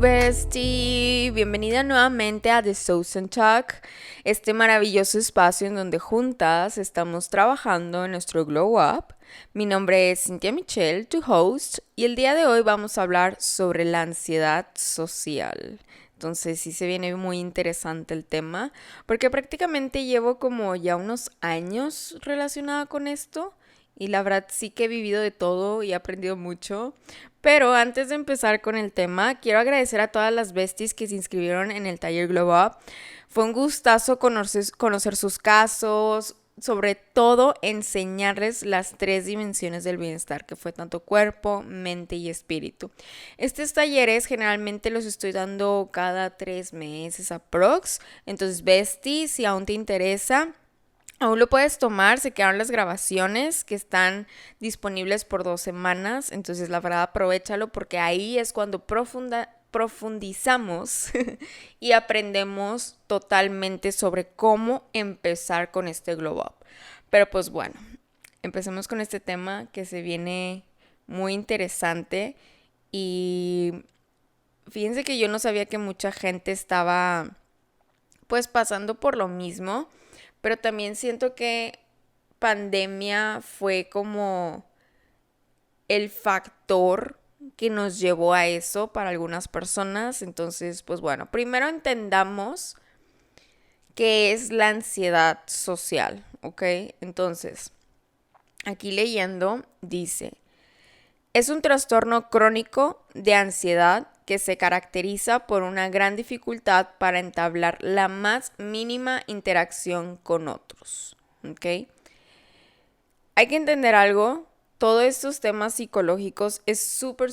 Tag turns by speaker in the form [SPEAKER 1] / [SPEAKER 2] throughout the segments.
[SPEAKER 1] bestie, bienvenida nuevamente a The Sauce and Talk, este maravilloso espacio en donde juntas estamos trabajando en nuestro glow up. Mi nombre es Cynthia Michelle, tu host, y el día de hoy vamos a hablar sobre la ansiedad social. Entonces sí se viene muy interesante el tema, porque prácticamente llevo como ya unos años relacionada con esto. Y la verdad sí que he vivido de todo y he aprendido mucho. Pero antes de empezar con el tema, quiero agradecer a todas las besties que se inscribieron en el taller Glow Up. Fue un gustazo conocer sus casos, sobre todo enseñarles las 3 dimensiones del bienestar, que fue tanto cuerpo, mente y espíritu. Estos talleres generalmente los estoy dando cada 3 meses aprox. Entonces, bestie, si aún te interesa, aún lo puedes tomar, se quedaron las grabaciones que están disponibles por 2 semanas, entonces la verdad aprovechalo porque ahí es cuando profundizamos y aprendemos totalmente sobre cómo empezar con este glow up. Pero pues bueno, empecemos con este tema que se viene muy interesante y fíjense que yo no sabía que mucha gente estaba pues pasando por lo mismo. Pero también siento que pandemia fue como el factor que nos llevó a eso para algunas personas. Entonces, pues bueno, primero entendamos qué es la ansiedad social, ¿ok? Entonces, aquí leyendo dice, es un trastorno crónico de ansiedad que se caracteriza por una gran dificultad para entablar la más mínima interacción con otros. ¿Ok? Hay que entender algo. Todos estos temas psicológicos es súper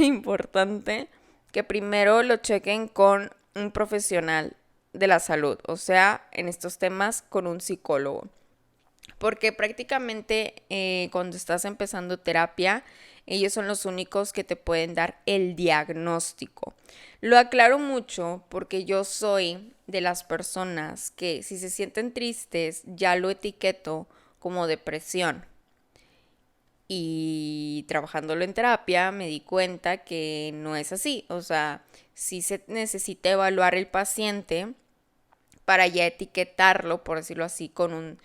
[SPEAKER 1] importante que primero lo chequen con un profesional de la salud, o sea, en estos temas con un psicólogo. Porque prácticamente cuando estás empezando terapia, ellos son los únicos que te pueden dar el diagnóstico. Lo aclaro mucho porque yo soy de las personas que si se sienten tristes ya lo etiqueto como depresión. Y trabajándolo en terapia me di cuenta que no es así. O sea, sí se necesita evaluar el paciente para ya etiquetarlo, por decirlo así, con un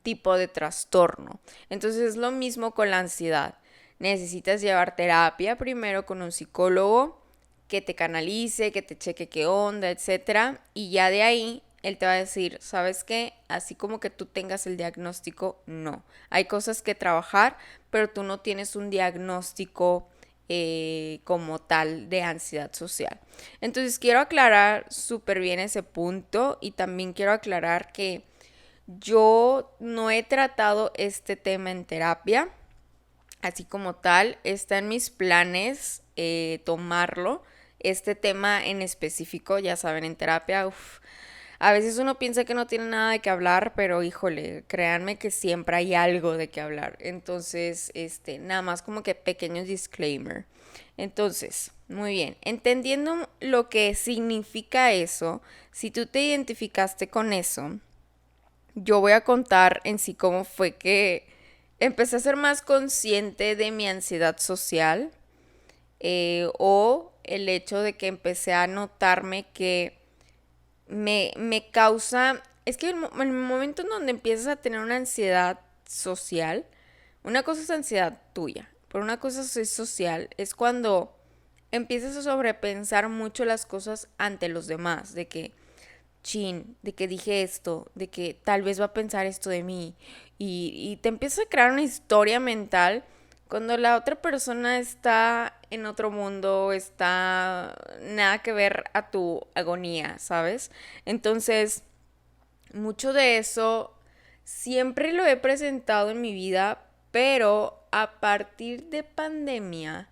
[SPEAKER 1] tipo de trastorno. Entonces es lo mismo con la ansiedad. Necesitas llevar terapia primero con un psicólogo que te canalice, que te cheque qué onda, etcétera, y ya de ahí él te va a decir, ¿sabes qué? Así como que tú tengas el diagnóstico, no. Hay cosas que trabajar, pero tú no tienes un diagnóstico como tal de ansiedad social. Entonces quiero aclarar súper bien ese punto y también quiero aclarar que yo no he tratado este tema en terapia, así como tal, está en mis planes tomarlo, este tema en específico, ya saben, en terapia, a veces uno piensa que no tiene nada de qué hablar, pero híjole, créanme que siempre hay algo de qué hablar. Entonces, nada más como que pequeño disclaimer. Entonces, muy bien, entendiendo lo que significa eso, si tú te identificaste con eso, yo voy a contar en sí cómo fue que empecé a ser más consciente de mi ansiedad social o el hecho de que empecé a notarme que me causa, es que en el momento en donde empiezas a tener una ansiedad social, una cosa es ansiedad tuya, pero una cosa es social, es cuando empiezas a sobrepensar mucho las cosas ante los demás, de que, chin, de que dije esto, de que tal vez va a pensar esto de mí, y te empiezas a crear una historia mental cuando la otra persona está en otro mundo, está nada que ver a tu agonía, ¿sabes? Entonces, mucho de eso siempre lo he presentado en mi vida, pero a partir de pandemia,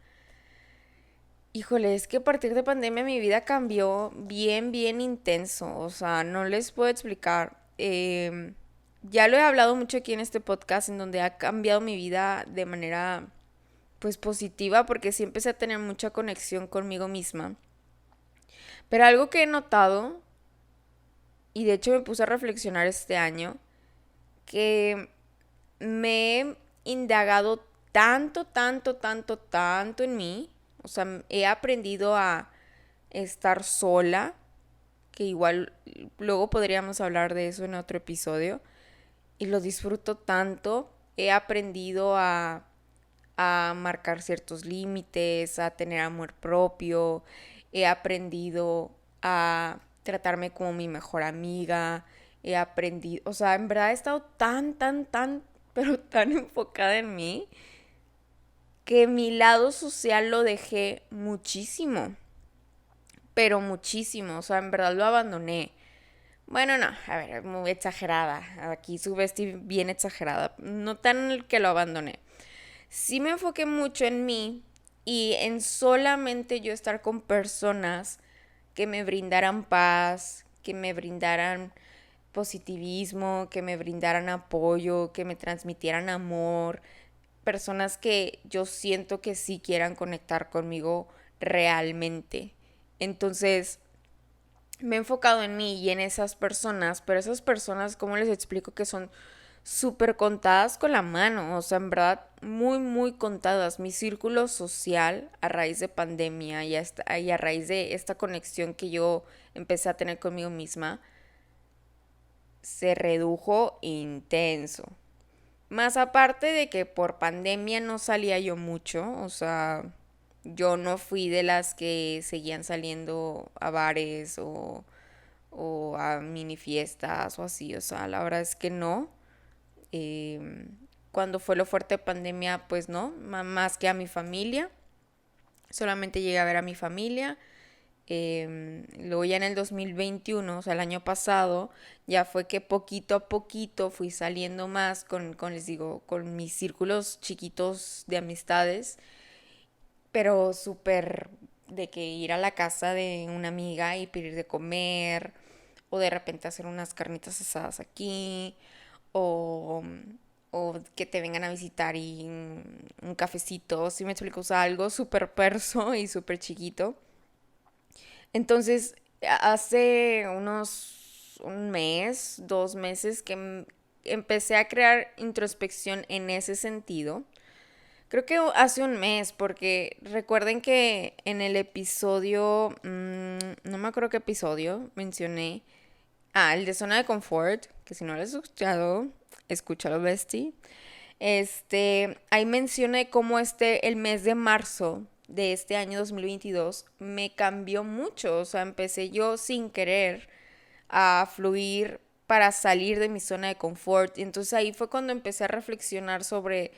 [SPEAKER 1] híjole, es que a partir de pandemia mi vida cambió bien intenso, o sea, no les puedo explicar. Ya lo he hablado mucho aquí en este podcast en donde ha cambiado mi vida de manera pues positiva porque sí empecé a tener mucha conexión conmigo misma. Pero algo que he notado, y de hecho me puse a reflexionar este año, que me he indagado tanto, tanto, tanto, tanto en mí. O sea, he aprendido a estar sola, que igual luego podríamos hablar de eso en otro episodio. Y lo disfruto tanto. He aprendido a marcar ciertos límites, a tener amor propio. He aprendido a tratarme como mi mejor amiga. He aprendido, o sea, en verdad he estado tan, tan, tan, pero tan enfocada en mí que mi lado social lo dejé muchísimo, pero muchísimo, o sea, en verdad lo abandoné. Bueno, no, a ver, muy exagerada, aquí subestí bien exagerada, no tan que lo abandoné. Sí me enfoqué mucho en mí y en solamente yo estar con personas que me brindaran paz, que me brindaran positivismo, que me brindaran apoyo, que me transmitieran amor, personas que yo siento que sí quieran conectar conmigo realmente. Entonces, me he enfocado en mí y en esas personas, pero esas personas, ¿cómo les explico que son súper contadas con la mano? O sea, en verdad, muy, muy contadas. Mi círculo social a raíz de pandemia y a raíz de esta conexión que yo empecé a tener conmigo misma, se redujo intenso. Más aparte de que por pandemia no salía yo mucho, o sea, yo no fui de las que seguían saliendo a bares o a mini fiestas o así, o sea, la verdad es que no. Eh, Cuando fue lo fuerte de pandemia, pues no, más que a mi familia, solamente llegué a ver a mi familia. Luego ya en el 2021, o sea, el año pasado, ya fue que poquito a poquito fui saliendo más les digo, con mis círculos chiquitos de amistades, pero súper de que ir a la casa de una amiga y pedir de comer, o de repente hacer unas carnitas asadas aquí, o, o que te vengan a visitar y un cafecito, si me explico, o sea, algo súper perso y súper chiquito. Entonces, hace un mes, 2 meses que empecé a crear introspección en ese sentido. Creo que hace un mes, porque recuerden que en el episodio, no me acuerdo qué episodio mencioné, el de zona de confort, que si no lo has escuchado, escúchalo, bestie. Ahí mencioné cómo el mes de marzo de este año 2022 me cambió mucho, o sea, empecé yo sin querer a fluir para salir de mi zona de confort y entonces ahí fue cuando empecé a reflexionar sobre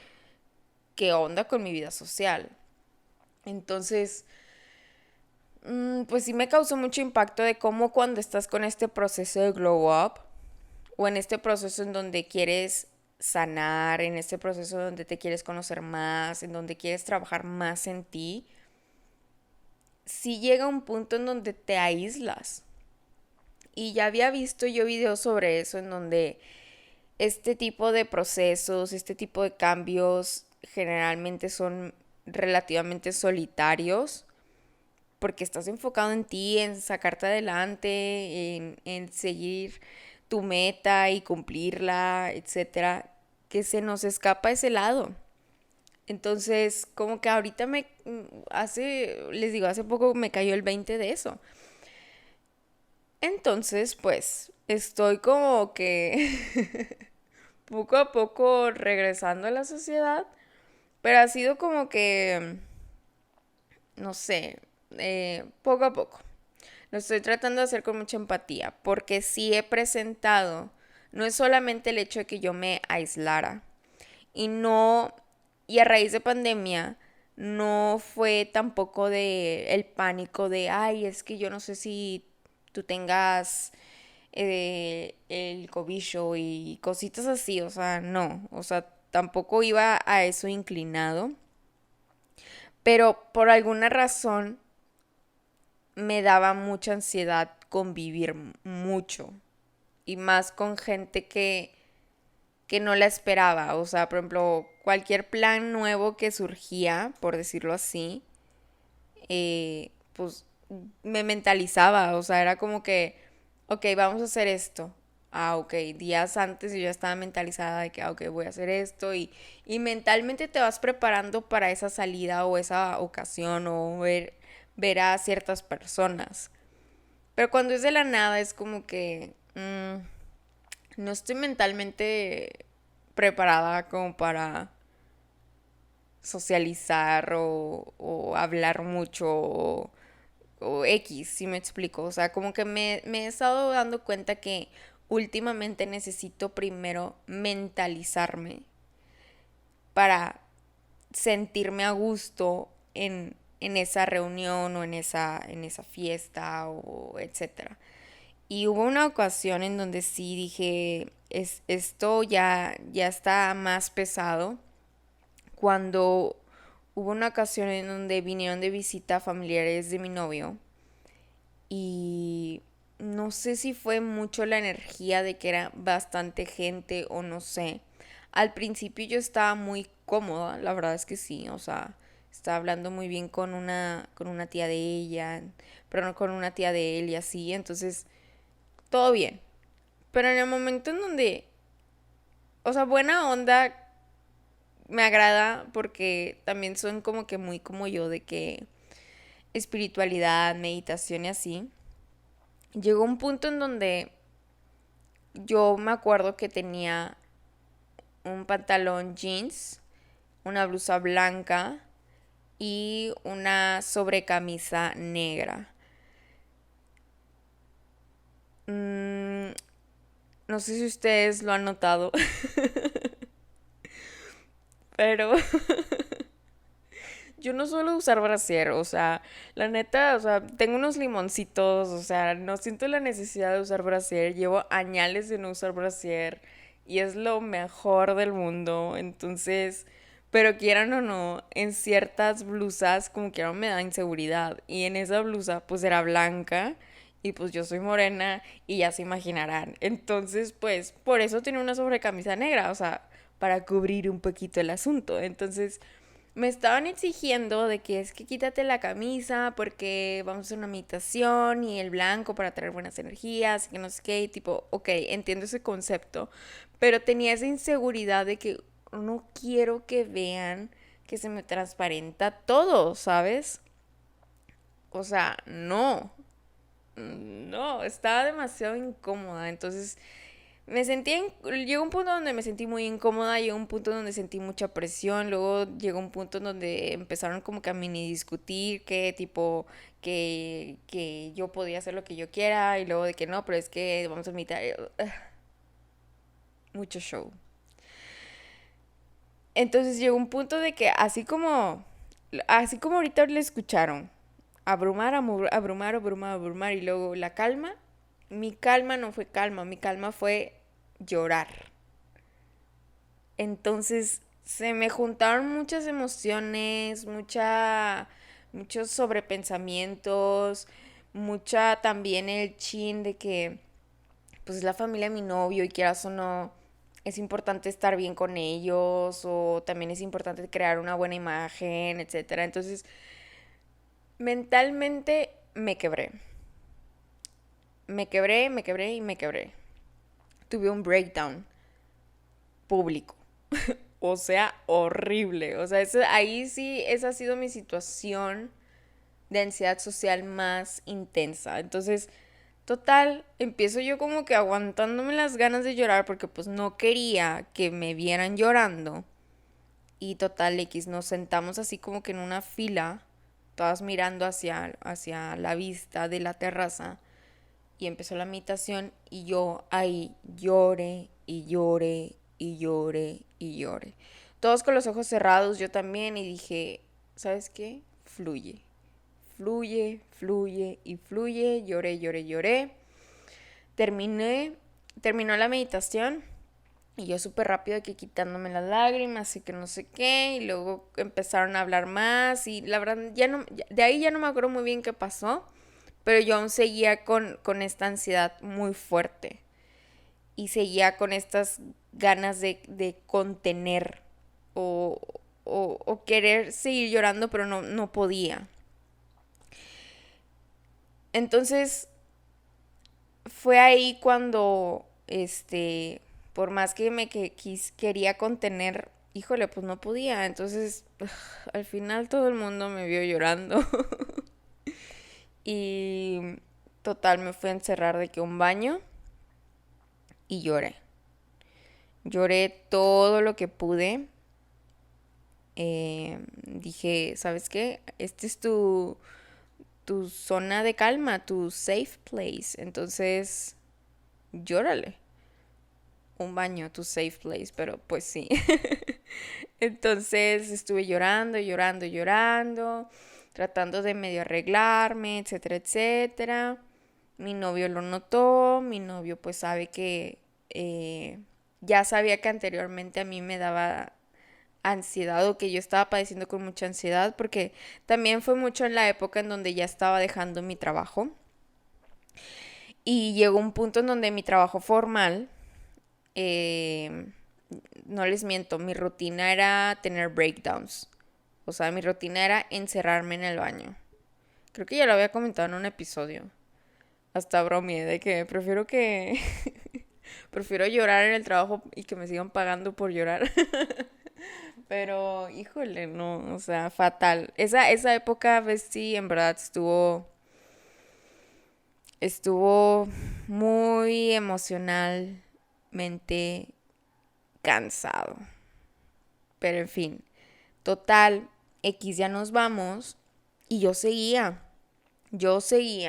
[SPEAKER 1] qué onda con mi vida social. Entonces, pues sí me causó mucho impacto de cómo cuando estás con este proceso de glow up o en este proceso en donde quieres sanar, en este proceso donde te quieres conocer más, en donde quieres trabajar más en ti, sí llega un punto en donde te aíslas. Y ya había visto yo videos sobre eso en donde este tipo de procesos, este tipo de cambios generalmente son relativamente solitarios porque estás enfocado en ti, en sacarte adelante, en seguir tu meta y cumplirla, etcétera, que se nos escapa ese lado. Entonces, como que ahorita les digo, hace poco me cayó el 20 de eso. Entonces, pues, estoy como que poco a poco regresando a la sociedad, pero ha sido como que, no sé, poco a poco. Lo estoy tratando de hacer con mucha empatía, porque sí he presentado, no es solamente el hecho de que yo me aislara, y no, y a raíz de pandemia, no fue tampoco de el pánico de, ay, es que yo no sé si tú tengas el cobicho y cositas así, o sea, no, o sea, tampoco iba a eso inclinado, pero por alguna razón me daba mucha ansiedad convivir mucho y más con gente que no la esperaba. O sea, por ejemplo, cualquier plan nuevo que surgía, por decirlo así, pues me mentalizaba. O sea, era como que, ok, vamos a hacer esto. ok, días antes yo ya estaba mentalizada de que, ok, voy a hacer esto y mentalmente te vas preparando para esa salida o esa ocasión o ver a ciertas personas. Pero cuando es de la nada es como que no estoy mentalmente preparada como para socializar o hablar mucho o X, si me explico. O sea, como que me he estado dando cuenta que últimamente necesito primero mentalizarme para sentirme a gusto en esa reunión o en esa fiesta o etcétera. Y hubo una ocasión en donde sí dije, esto ya está más pesado cuando hubo una ocasión en donde vinieron de visita familiares de mi novio y no sé si fue mucho la energía de que era bastante gente o no sé. Al principio yo estaba muy cómoda, la verdad es que sí, o sea, estaba hablando muy bien con una tía de ella, pero no con una tía de él y así, entonces todo bien. Pero en el momento en donde, o sea, buena onda, me agrada porque también son como que muy como yo de que espiritualidad, meditación y así. Llegó un punto en donde yo me acuerdo que tenía un pantalón jeans, una blusa blanca y una sobrecamisa negra. Mm, no sé si ustedes lo han notado, pero yo no suelo usar brasier, o sea, la neta, o sea, tengo unos limoncitos, o sea, no siento la necesidad de usar brasier, llevo añales de no usar brasier y es lo mejor del mundo, entonces, pero quieran o no, en ciertas blusas como que no me da inseguridad y en esa blusa pues era blanca y pues yo soy morena y ya se imaginarán, entonces pues por eso tiene una sobrecamisa negra, o sea, para cubrir un poquito el asunto, entonces me estaban exigiendo de que es que quítate la camisa porque vamos a hacer una meditación y el blanco para traer buenas energías y que no sé qué, y tipo, ok, entiendo ese concepto, pero tenía esa inseguridad de que no quiero que vean que se me transparenta todo, ¿sabes? O sea, no, estaba demasiado incómoda, entonces llegó un punto donde me sentí muy incómoda, llegó un punto donde sentí mucha presión, luego llegó un punto en donde empezaron como que a mini discutir, que tipo, que yo podía hacer lo que yo quiera, y luego de que no, pero es que vamos a invitar, mucho show. Entonces llegó un punto de que así como ahorita le escucharon, abrumar, y luego la calma, mi calma no fue calma, mi calma fue llorar. Entonces se me juntaron muchas emociones, muchos sobrepensamientos, mucha también el chin de que pues es la familia de mi novio y quieras o no, es importante estar bien con ellos o también es importante crear una buena imagen, etcétera. Entonces, mentalmente me quebré. Me quebré. Tuve un breakdown público. O sea, horrible. O sea, ahí sí, esa ha sido mi situación de ansiedad social más intensa. Entonces, total, empiezo yo como que aguantándome las ganas de llorar porque pues no quería que me vieran llorando. Y total, X, nos sentamos así como que en una fila, todas mirando hacia la vista de la terraza. Y empezó la meditación y yo ahí lloré y lloré y lloré y lloré. Todos con los ojos cerrados, yo también, y dije, ¿sabes qué? Fluye, fluye y fluye. Lloré, lloré, lloré. Terminé, terminó la meditación y yo súper rápido que quitándome las lágrimas y que no sé qué. Y luego empezaron a hablar más y la verdad ya no, de ahí ya no me acuerdo muy bien qué pasó. Pero yo aún seguía con esta ansiedad muy fuerte y seguía con estas ganas de contener o, o querer seguir llorando, pero no podía. Entonces fue ahí cuando por más que quería contener, híjole, pues no podía. Entonces, al final todo el mundo me vio llorando. Y total, me fui a encerrar de que un baño y lloré. Lloré todo lo que pude. Dije, ¿sabes qué? Este es tu zona de calma, tu safe place. Entonces, llórale. Un baño, tu safe place, pero pues sí. Entonces estuve llorando, llorando, llorando, tratando de medio arreglarme, etcétera, etcétera. Mi novio lo notó, mi novio pues sabe que ya sabía que anteriormente a mí me daba ansiedad o que yo estaba padeciendo con mucha ansiedad porque también fue mucho en la época en donde ya estaba dejando mi trabajo y llegó un punto en donde mi trabajo formal, eh, no les miento, mi rutina era tener breakdowns. O sea, mi rutina era encerrarme en el baño. Creo que ya lo había comentado en un episodio. Hasta bromeé de que prefiero llorar en el trabajo y que me sigan pagando por llorar. Pero, híjole, no, o sea, fatal. Esa época, ves, sí, en verdad estuvo muy emocionalmente cansado. Pero en fin, total, X ya nos vamos y yo seguía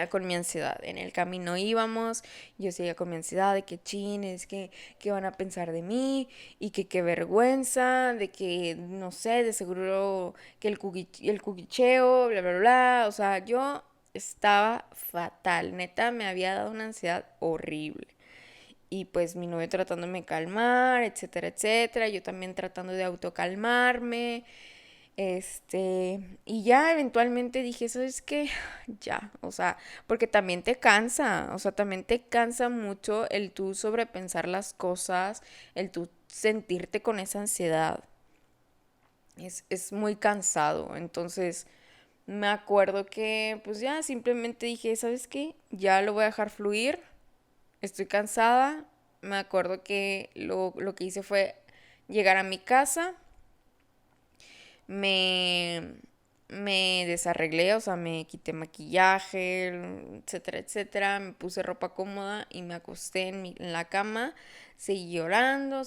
[SPEAKER 1] con mi ansiedad. En el camino íbamos, yo seguía con mi ansiedad de que chin, es que qué van a pensar de mí y que qué vergüenza, de que no sé, de seguro que el cuquicheo, bla, bla, bla. O sea, yo estaba fatal, neta, me había dado una ansiedad horrible. Y pues mi novio tratándome de calmar, etcétera, etcétera. Yo también tratando de autocalmarme. Y ya eventualmente dije, ¿sabes qué? Ya, o sea, porque también te cansa, o sea, también te cansa mucho el tú sobrepensar las cosas, el tú sentirte con esa ansiedad. Es muy cansado, entonces me acuerdo que pues ya simplemente dije, ¿sabes qué? Ya lo voy a dejar fluir, estoy cansada. Me acuerdo que lo que hice fue llegar a mi casa, me, me desarreglé, o sea, me quité maquillaje, etcétera, etcétera, me puse ropa cómoda y me acosté en la cama, seguí llorando,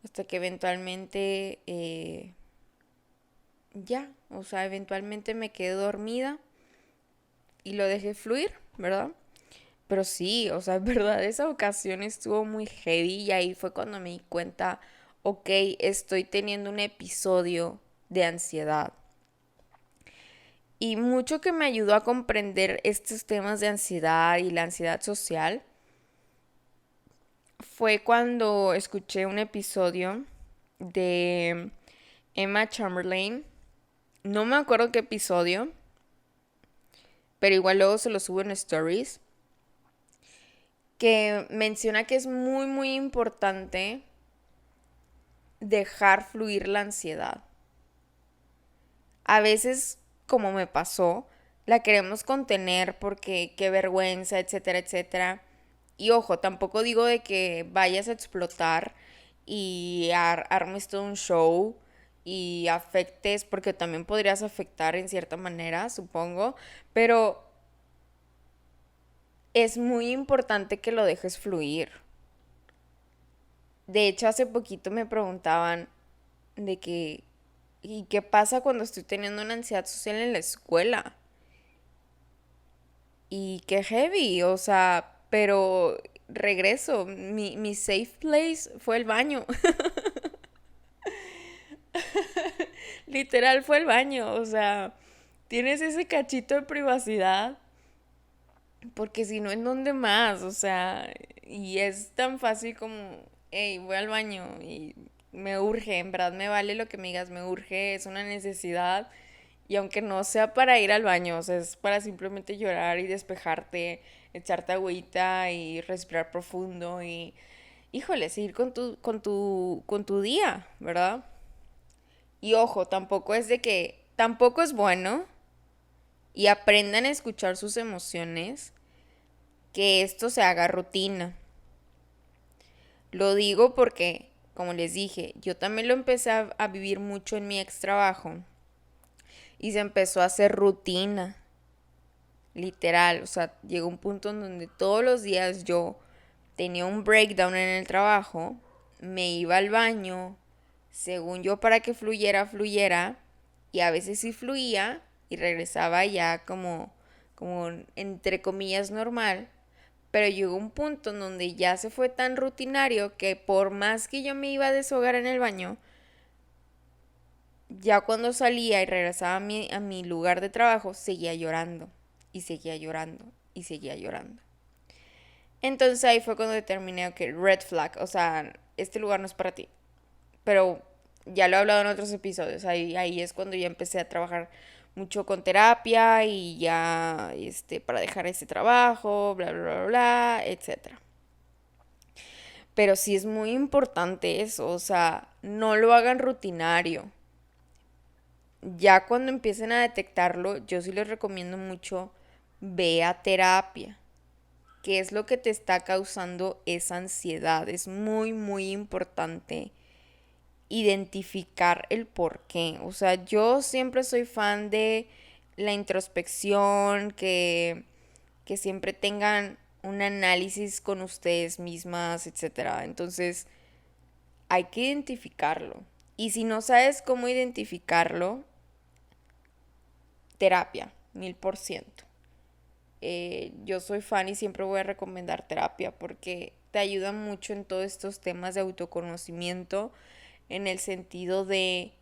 [SPEAKER 1] hasta que eventualmente, ya, o sea, eventualmente me quedé dormida y lo dejé fluir, ¿verdad? Pero sí, o sea, en verdad, esa ocasión estuvo muy heavy y ahí fue cuando me di cuenta, ok, estoy teniendo un episodio de ansiedad. Y mucho que me ayudó a comprender estos temas de ansiedad y la ansiedad social fue cuando escuché un episodio de Emma Chamberlain. No me acuerdo qué episodio, pero igual luego se lo subo en stories, que menciona que es muy, muy importante dejar fluir la ansiedad. A veces, como me pasó, la queremos contener porque qué vergüenza, etcétera, etcétera. Y ojo, tampoco digo de que vayas a explotar y armes todo un show y afectes, porque también podrías afectar en cierta manera, supongo, pero es muy importante que lo dejes fluir. De hecho, hace poquito me preguntaban de que, ¿y qué pasa cuando estoy teniendo una ansiedad social en la escuela? Y qué heavy, o sea, pero regreso, mi safe place fue el baño. Literal fue el baño, o sea, tienes ese cachito de privacidad, porque si no, ¿en dónde más? O sea, y es tan fácil como, hey, voy al baño y me urge, en verdad me vale lo que me digas, me urge, es una necesidad. Y aunque no sea para ir al baño, o sea, es para simplemente llorar y despejarte, echarte agüita y respirar profundo y, híjole, seguir con tu día, ¿verdad? Y ojo, tampoco es bueno y aprendan a escuchar sus emociones, que esto se haga rutina. Lo digo porque, como les dije, yo también lo empecé a vivir mucho en mi ex trabajo y se empezó a hacer rutina, literal. O sea, llegó un punto en donde todos los días yo tenía un breakdown en el trabajo, me iba al baño, según yo para que fluyera, fluyera, y a veces sí fluía y regresaba ya como entre comillas normal, pero llegó un punto en donde ya se fue tan rutinario que por más que yo me iba a deshogar en el baño, ya cuando salía y regresaba a mi lugar de trabajo, seguía llorando y seguía llorando y seguía llorando. Entonces ahí fue cuando determiné, ok, red flag, o sea, este lugar no es para ti. Pero ya lo he hablado en otros episodios, ahí es cuando ya empecé a trabajar mucho con terapia y ya, para dejar ese trabajo, bla, bla, bla, bla, etcétera. Pero sí es muy importante eso, o sea, no lo hagan rutinario. Ya cuando empiecen a detectarlo, yo sí les recomiendo mucho, ve a terapia. ¿Qué es lo que te está causando esa ansiedad? Es muy, muy importante identificar el por qué. O sea, yo siempre soy fan de la introspección, que siempre tengan un análisis con ustedes mismas, etcétera. Entonces, hay que identificarlo. Y si no sabes cómo identificarlo, terapia, 1000%. Yo soy fan y siempre voy a recomendar terapia porque te ayuda mucho en todos estos temas de autoconocimiento en el sentido de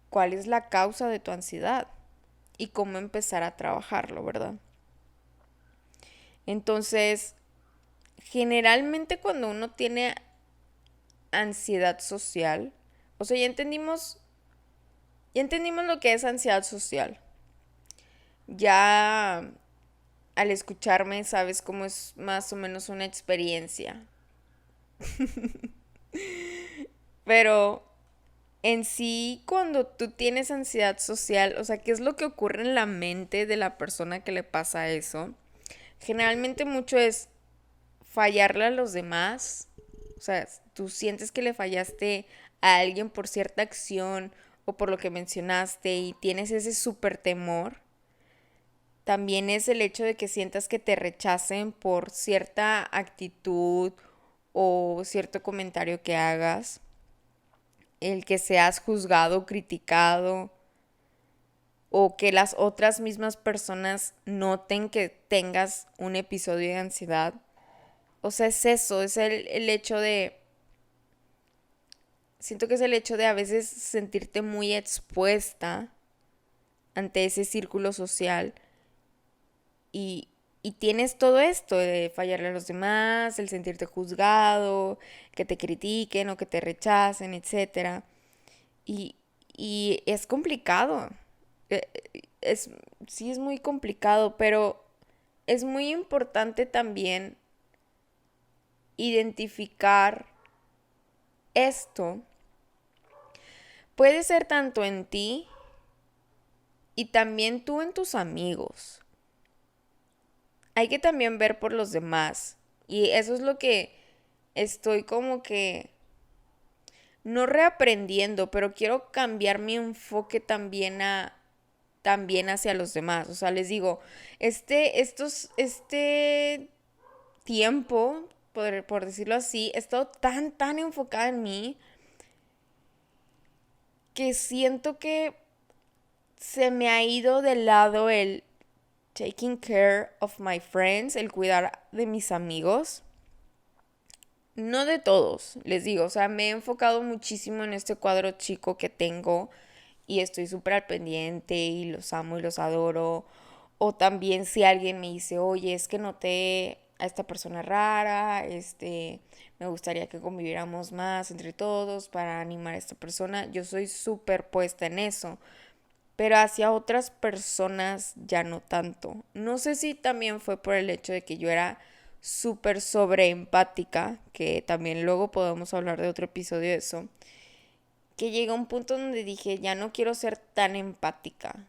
[SPEAKER 1] cuál es la causa de tu ansiedad y cómo empezar a trabajarlo, ¿verdad? Entonces, generalmente cuando uno tiene ansiedad social, o sea, ya entendimos lo que es ansiedad social. Ya al escucharme sabes cómo es más o menos una experiencia. Pero en sí, cuando tú tienes ansiedad social, o sea, ¿qué es lo que ocurre en la mente de la persona que le pasa eso? Generalmente mucho es fallarle a los demás. O sea, tú sientes que le fallaste a alguien por cierta acción o por lo que mencionaste y tienes ese súper temor. También es el hecho de que sientas que te rechacen por cierta actitud o cierto comentario que hagas. El que seas juzgado, criticado o que las otras mismas personas noten que tengas un episodio de ansiedad. O sea, es eso, es el hecho de... Siento que es el hecho de a veces sentirte muy expuesta ante ese círculo social y tienes todo esto de fallarle a los demás, el sentirte juzgado, que te critiquen o que te rechacen, etcétera. Y, y es complicado. Eh, Es, sí es muy complicado, pero es muy importante también identificar esto. Puede ser tanto en ti y también tú en tus amigos. Hay que también ver por los demás. Y eso es lo que estoy como que no reaprendiendo, pero quiero cambiar mi enfoque también hacia los demás. O sea, les digo, este tiempo, por decirlo así, he estado tan enfocada en mí que siento que se me ha ido de lado el taking care of my friends, el cuidar de mis amigos. No de todos, les digo, o sea, me he enfocado muchísimo en este cuadro chico que tengo y estoy súper al pendiente y los amo y los adoro. O también si alguien me dice, oye, es que noté a esta persona rara, me gustaría que conviviéramos más entre todos para animar a esta persona. Yo soy súper puesta en eso, pero hacia otras personas ya no tanto. No sé si también fue por el hecho de que yo era súper sobreempática, que también luego podemos hablar de otro episodio de eso, que llega un punto donde dije, ya no quiero ser tan empática.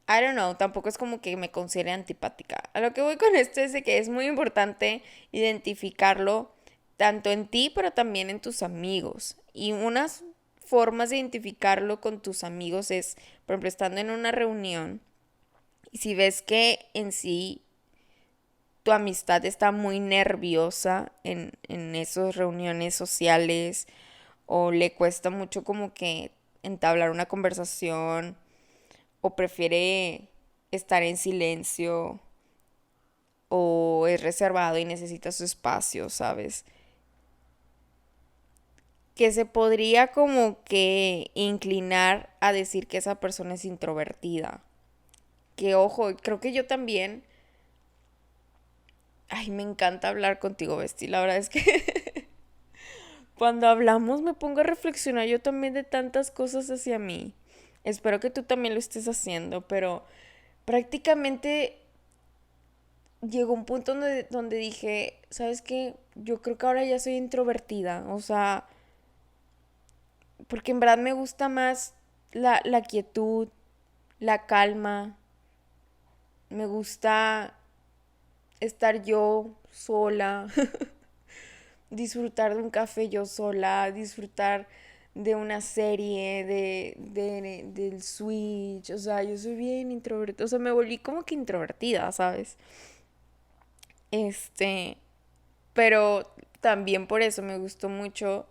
[SPEAKER 1] I don't know, tampoco es como que me considere antipática. A lo que voy con esto es de que es muy importante identificarlo tanto en ti, pero también en tus amigos. Y unas formas de identificarlo con tus amigos es, por ejemplo, estando en una reunión y si ves que en sí tu amistad está muy nerviosa en esas reuniones sociales o le cuesta mucho como que entablar una conversación o prefiere estar en silencio o es reservado y necesita su espacio, ¿sabes? Que se podría como que inclinar a decir que esa persona es introvertida. Que ojo, creo que yo también. Ay, me encanta hablar contigo, Besti. La verdad es que cuando hablamos me pongo a reflexionar yo también de tantas cosas hacia mí. Espero que tú también lo estés haciendo, pero prácticamente llegó un punto donde dije, ¿sabes qué? Yo creo que ahora ya soy introvertida, o sea, porque en verdad me gusta más la quietud, la calma, me gusta estar yo sola, disfrutar de un café yo sola, disfrutar de una serie, del Switch, o sea, yo soy bien introvertida, o sea, me volví como que introvertida, ¿sabes? Este, pero también por eso me gustó mucho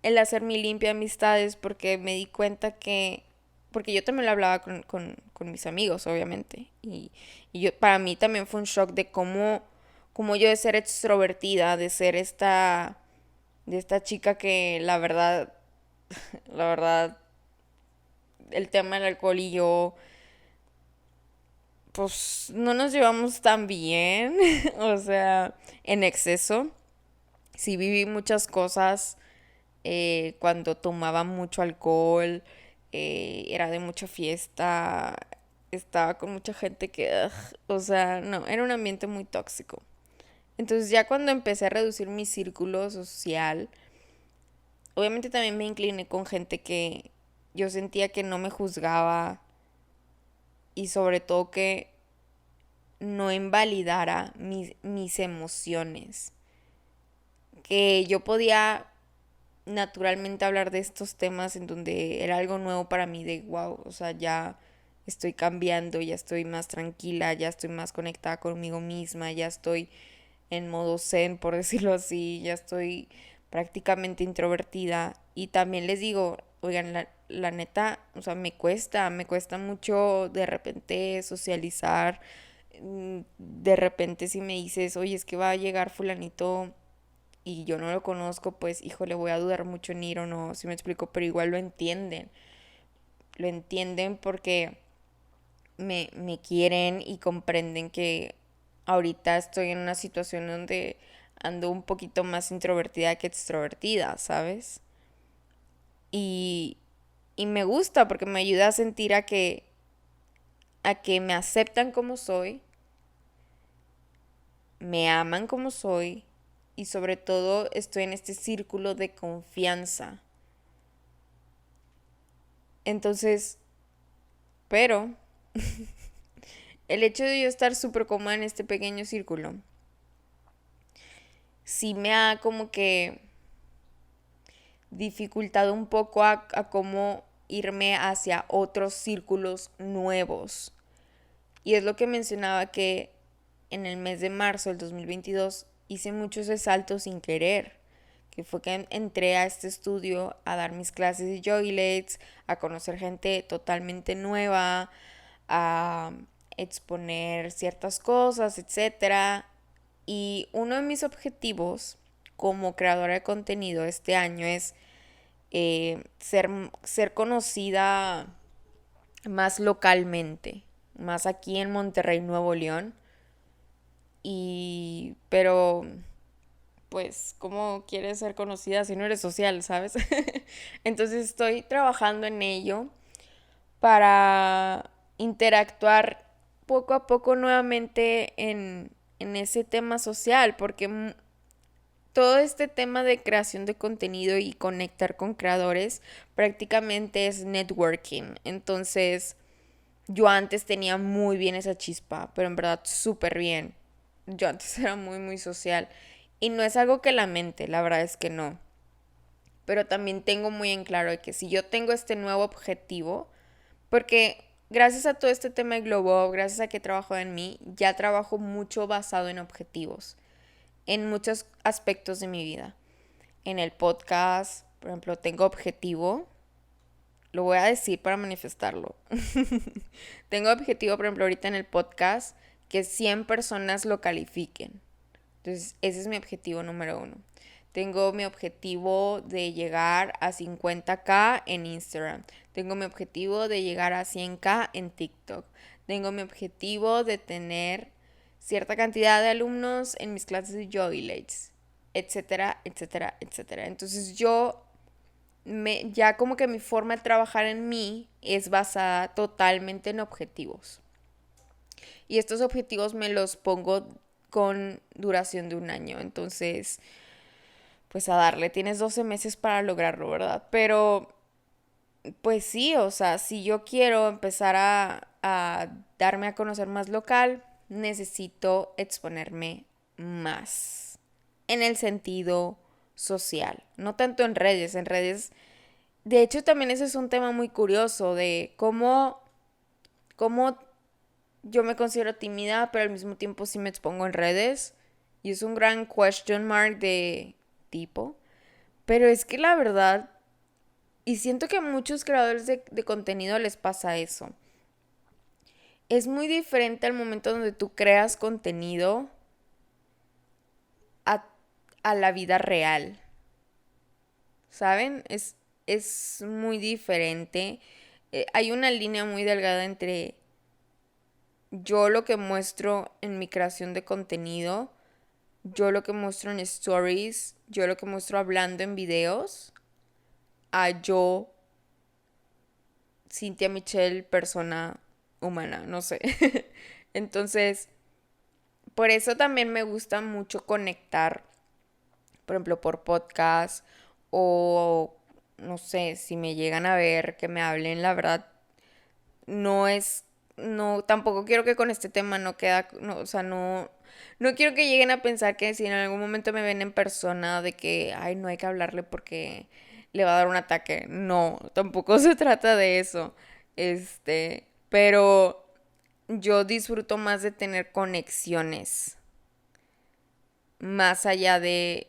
[SPEAKER 1] el hacer mi limpia de amistades porque me di cuenta que, porque yo también lo hablaba con mis amigos, obviamente, y yo, para mí también fue un shock de cómo yo de ser extrovertida, de esta chica que la verdad, el tema del alcohol y yo, pues no nos llevamos tan bien, o sea, en exceso. Sí viví muchas cosas cuando tomaba mucho alcohol, era de mucha fiesta, estaba con mucha gente que, ugh, o sea, no, era un ambiente muy tóxico. Entonces ya cuando empecé a reducir mi círculo social, obviamente también me incliné con gente que yo sentía que no me juzgaba y sobre todo que no invalidara mis emociones. Que yo podía naturalmente hablar de estos temas en donde era algo nuevo para mí de wow, o sea, ya estoy cambiando, ya estoy más tranquila, ya estoy más conectada conmigo misma, ya estoy en modo zen, por decirlo así, ya estoy prácticamente introvertida y también les digo, oigan, la neta, o sea, me cuesta mucho de repente socializar, de repente si me dices, oye, es que va a llegar fulanito y yo no lo conozco, pues híjole, voy a dudar mucho en ir o no, si me explico, pero igual lo entienden porque me quieren y comprenden que ahorita estoy en una situación donde ando un poquito más introvertida que extrovertida, ¿sabes? Y, y me gusta porque me ayuda a sentir a que me aceptan como soy, me aman como soy y sobre todo estoy en este círculo de confianza. Entonces, pero el hecho de yo estar súper cómoda en este pequeño círculo, sí me ha como que dificultado un poco a cómo irme hacia otros círculos nuevos. Y es lo que mencionaba que en el mes de marzo del 2022 hice mucho ese salto sin querer, que fue que entré a este estudio a dar mis clases de Joylates, a conocer gente totalmente nueva, a exponer ciertas cosas, etcétera. Y uno de mis objetivos como creadora de contenido este año es ser conocida más localmente, más aquí en Monterrey, Nuevo León. Pero, pues, ¿cómo quieres ser conocida si no eres social, sabes? Entonces estoy trabajando en ello para interactuar poco a poco nuevamente en ese tema social, porque todo este tema de creación de contenido y conectar con creadores prácticamente es networking. Entonces, Yo antes tenía muy bien esa chispa, pero en verdad súper bien. Yo antes era muy, muy social. Y no es algo que lamente, la verdad es que no. Pero también tengo muy en claro de que si yo tengo este nuevo objetivo, porque gracias a todo este tema de Globo, gracias a que trabajo en mí, ya trabajo mucho basado en objetivos, en muchos aspectos de mi vida. En el podcast, por ejemplo, tengo objetivo, lo voy a decir para manifestarlo. Tengo objetivo, por ejemplo, ahorita en el podcast, que 100 personas lo califiquen. Entonces, ese es mi objetivo número uno. Tengo mi objetivo de llegar a 50K en Instagram. Tengo mi objetivo de llegar a 100K en TikTok. Tengo mi objetivo de tener cierta cantidad de alumnos en mis clases de Yoga Lates, etcétera, etcétera, etcétera. Entonces ya como que mi forma de trabajar en mí es basada totalmente en objetivos. Y estos objetivos me los pongo con duración de un año. Entonces, pues a darle, tienes 12 meses para lograrlo, ¿verdad? Pero, pues sí, o sea, si yo quiero empezar a darme a conocer más local, necesito exponerme más. En el sentido social, no tanto en redes. En redes, de hecho, también ese es un tema muy curioso de cómo yo me considero tímida, pero al mismo tiempo sí me expongo en redes. Y es un gran question mark de tipo. Pero es que la verdad, y siento que a muchos creadores de contenido les pasa eso. Es muy diferente al momento donde tú creas contenido a, a la vida real. ¿Saben? Es muy diferente. Hay una línea muy delgada entre yo lo que muestro en mi creación de contenido, yo lo que muestro en stories, yo lo que muestro hablando en videos, a yo, Cynthia Michelle, persona humana, no sé. Entonces, por eso también me gusta mucho conectar, por ejemplo, por podcast o, no sé, si me llegan a ver, que me hablen, la verdad, no es, no, tampoco quiero que con este tema no queda, no, o sea, no quiero que lleguen a pensar que si en algún momento me ven en persona de que, ay, no hay que hablarle porque le va a dar un ataque. No, tampoco se trata de eso. Pero yo disfruto más de tener conexiones, más allá de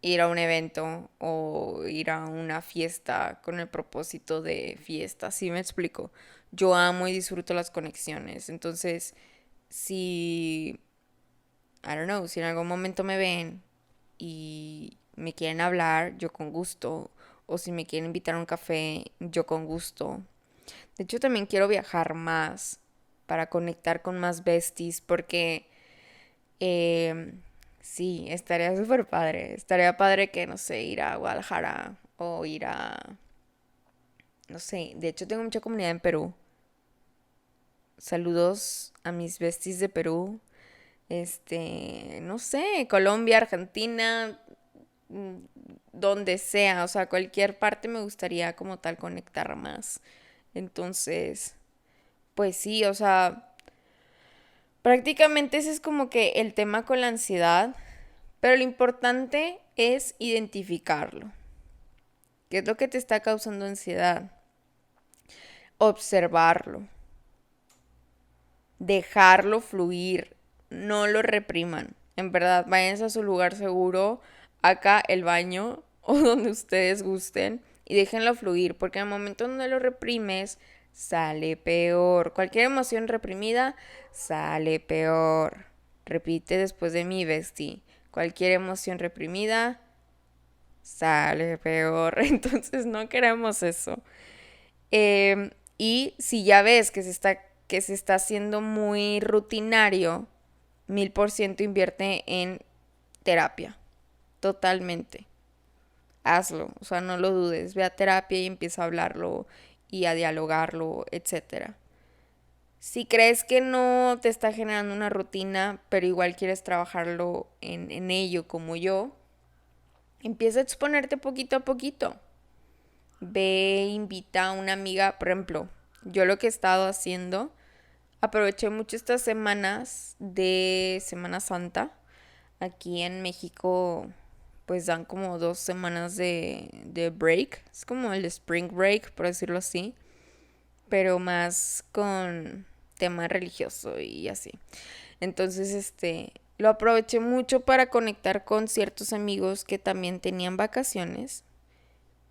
[SPEAKER 1] ir a un evento o ir a una fiesta con el propósito de fiesta, ¿sí me explico? Yo amo y disfruto las conexiones. Entonces, si, I don't know, si en algún momento me ven y me quieren hablar, yo con gusto. O si me quieren invitar a un café, yo con gusto. De hecho, también quiero viajar más para conectar con más besties porque eh, sí, estaría súper padre. Estaría padre que, no sé, ir a Guadalajara o ir a, no sé, de hecho tengo mucha comunidad en Perú. Saludos a mis besties de Perú. No sé, Colombia, Argentina, mm, donde sea, o sea, cualquier parte me gustaría como tal conectar más. Entonces, pues sí, o sea, prácticamente ese es como que el tema con la ansiedad, pero lo importante es identificarlo. ¿Qué es lo que te está causando ansiedad? Observarlo, dejarlo fluir, no lo repriman. En verdad, váyanse a su lugar seguro, acá el baño o donde ustedes gusten y déjenlo fluir, porque en el momento donde lo reprimes, sale peor. Cualquier emoción reprimida sale peor. Repite después de mí, bestie. Cualquier emoción reprimida sale peor. Entonces no queremos eso. Y si ya ves que se está haciendo muy rutinario, 1000% invierte en terapia. Totalmente. Hazlo. O sea, no lo dudes. Ve a terapia y empieza a hablarlo y a dialogarlo, etcétera. Si crees que no te está generando una rutina, pero igual quieres trabajarlo en ello como yo, empieza a exponerte poquito a poquito. Ve, invita a una amiga, por ejemplo, yo lo que he estado haciendo, aproveché mucho estas semanas de Semana Santa. Aquí en México pues dan como 2 semanas de break. Es como el spring break, por decirlo así. Pero más con tema religioso y así. Entonces, lo aproveché mucho para conectar con ciertos amigos que también tenían vacaciones.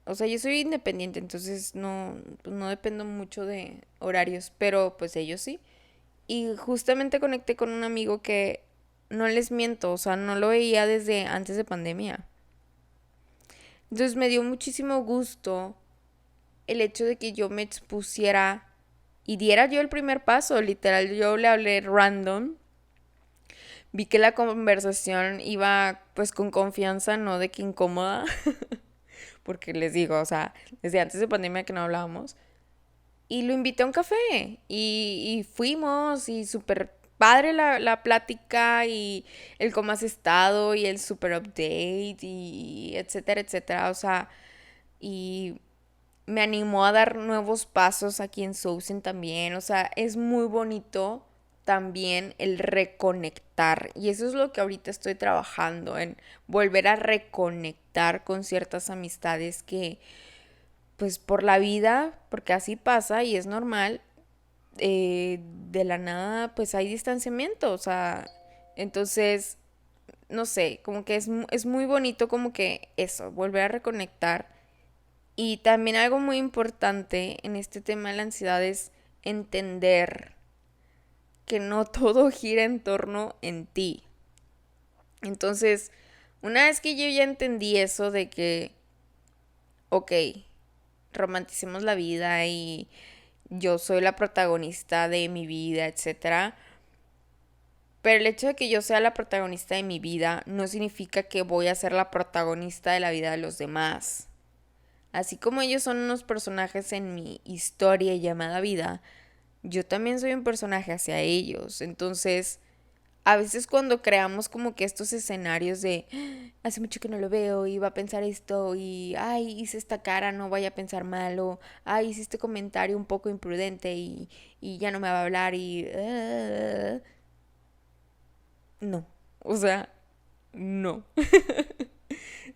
[SPEAKER 1] O sea, yo soy independiente, entonces no, pues no dependo mucho de horarios, pero pues ellos sí. Y justamente conecté con un amigo que no les miento, o sea, no lo veía desde antes de pandemia. Entonces me dio muchísimo gusto el hecho de que yo me expusiera y diera yo el primer paso, literal, yo le hablé random. Vi que la conversación iba pues con confianza, no de que incómoda, porque les digo, o sea, desde antes de pandemia que no hablábamos. Y lo invité a un café y fuimos y súper padre la plática y el cómo has estado y el super update y etcétera, etcétera. O sea, y me animó a dar nuevos pasos aquí en Sousen también. O sea, es muy bonito también el reconectar. Y eso es lo que ahorita estoy trabajando, en volver a reconectar con ciertas amistades que, pues por la vida, porque así pasa y es normal, de la nada, pues hay distanciamiento. O sea, entonces, no sé, como que es muy bonito como que eso, volver a reconectar y también algo muy importante en este tema de la ansiedad es entender que no todo gira en torno en ti. Entonces, una vez que yo ya entendí eso de que, ok, romanticemos la vida y yo soy la protagonista de mi vida, etcétera. Pero el hecho de que yo sea la protagonista de mi vida no significa que voy a ser la protagonista de la vida de los demás. Así como ellos son unos personajes en mi historia llamada vida, yo también soy un personaje hacia ellos. Entonces, a veces cuando creamos como que estos escenarios de hace mucho que no lo veo y va a pensar esto y ay, hice esta cara, no vaya a pensar mal o ay, hice este comentario un poco imprudente y ya no me va a hablar y no, o sea, no.